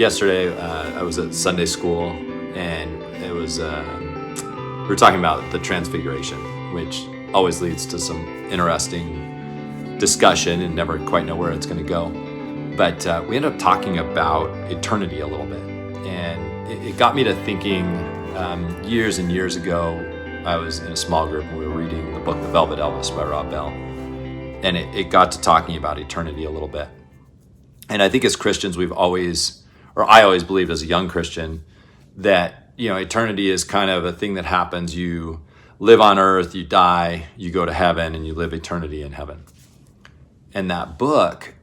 yesterday I was at Sunday school, and it was we were talking about the Transfiguration, which always leads to some interesting discussion and never quite know where it's going to go. But we ended up talking about eternity a little bit, and it got me to thinking. Years and years ago, I was in a small group and we were reading the book The Velvet Elvis by Rob Bell, and it got to talking about eternity a little bit. And I think as Christians, I always believed as a young Christian that, eternity is kind of a thing that happens. You live on earth, you die, you go to heaven, and you live eternity in heaven. And that book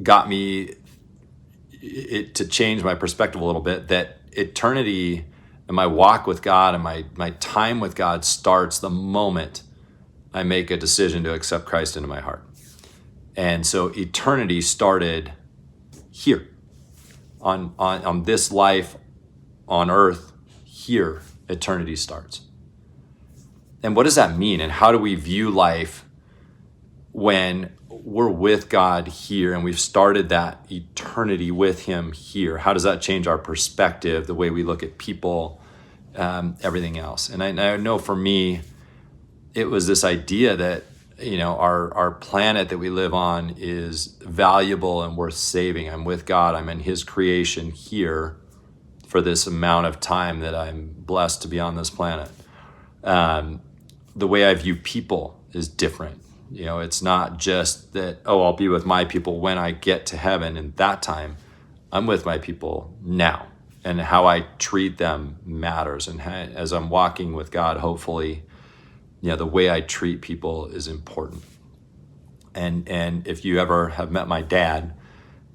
got me to change my perspective a little bit, that eternity and my walk with God and my time with God starts the moment I make a decision to accept Christ into my heart. And so eternity started here on this life on earth. Here eternity starts. And what does that mean? And how do we view life when we're with God here and we've started that eternity with him here? How does that change our perspective, the way we look at people, everything else? And I know for me, it was this idea that, our planet that we live on is valuable and worth saving. I'm with God. I'm in his creation here for this amount of time that I'm blessed to be on this planet. The way I view people is different. It's not just that, I'll be with my people when I get to heaven, and that time I'm with my people now, and how I treat them matters. And as I'm walking with God, hopefully, the way I treat people is important. And if you ever have met my dad,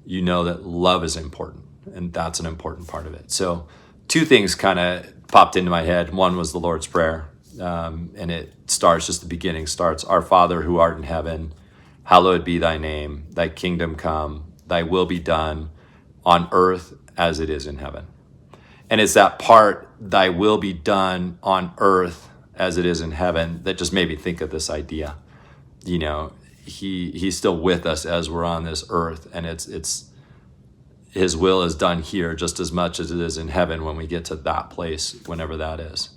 you know that love is important, and that's an important part of it. So 2 things kind of popped into my head. One was the Lord's Prayer. And it starts, just the beginning starts, Our Father who art in heaven, hallowed be thy name, thy kingdom come, thy will be done on earth as it is in heaven. And it's that part, thy will be done on earth as it is in heaven, that just made me think of this idea. He's still with us as we're on this earth, and it's his will is done here just as much as it is in heaven when we get to that place, whenever that is.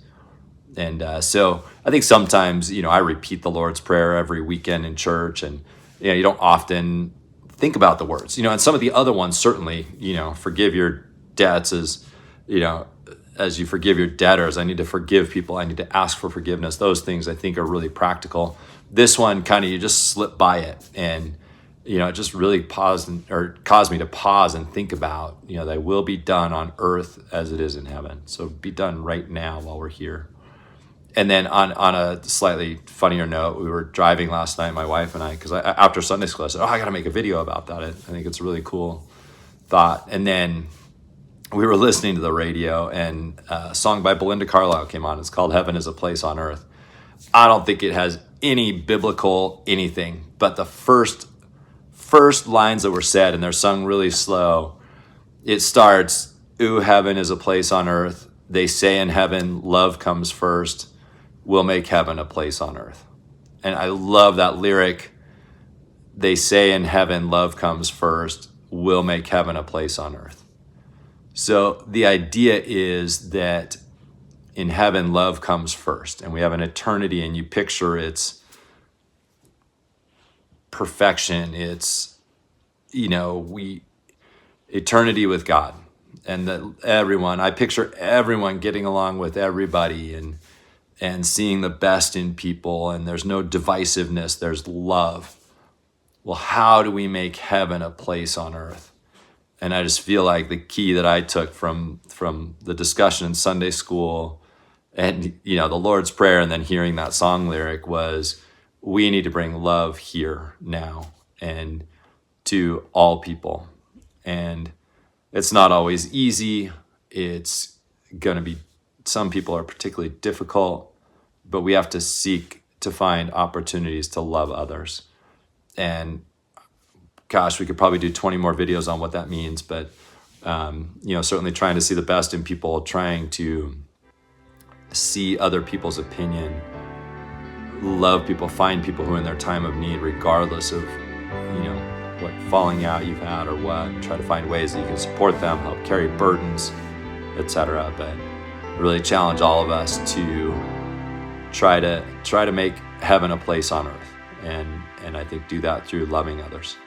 And so I think sometimes, I repeat the Lord's Prayer every weekend in church, and, you don't often think about the words, and some of the other ones, certainly, forgive your debts as you forgive your debtors. I need to forgive people. I need to ask for forgiveness. Those things I think are really practical. This one kind of, you just slip by it, and, it just really caused me to pause and think about, thy will be done on earth as it is in heaven. So be done right now while we're here. And then on a slightly funnier note, we were driving last night, my wife and I, because after Sunday school, I said, I got to make a video about that. I think it's a really cool thought. And then we were listening to the radio, and a song by Belinda Carlisle came on. It's called Heaven is a Place on Earth. I don't think it has any biblical anything, but the first lines that were said, and they're sung really slow, it starts, ooh, heaven is a place on earth. They say in heaven, love comes first. We'll make heaven a place on earth. And I love that lyric. They say in heaven, love comes first. We'll make heaven a place on earth. So the idea is that in heaven, love comes first, and we have an eternity, and you picture its perfection. It's, eternity with God, and that I picture everyone getting along with everybody, and seeing the best in people, and there's no divisiveness, there's love. Well, how do we make heaven a place on earth? And I just feel like the key that I took from the discussion in Sunday school, and the Lord's Prayer, and then hearing that song lyric, was we need to bring love here now and to all people. And it's not always easy. It's going to be, some people are particularly difficult, but we have to seek to find opportunities to love others. And gosh, we could probably do 20 more videos on what that means, but certainly trying to see the best in people, trying to see other people's opinion, love people, find people who are in their time of need, regardless of, what falling out you've had or what. Try to find ways that you can support them, help carry burdens, etc. But really challenge all of us to try to make heaven a place on earth, and I think do that through loving others.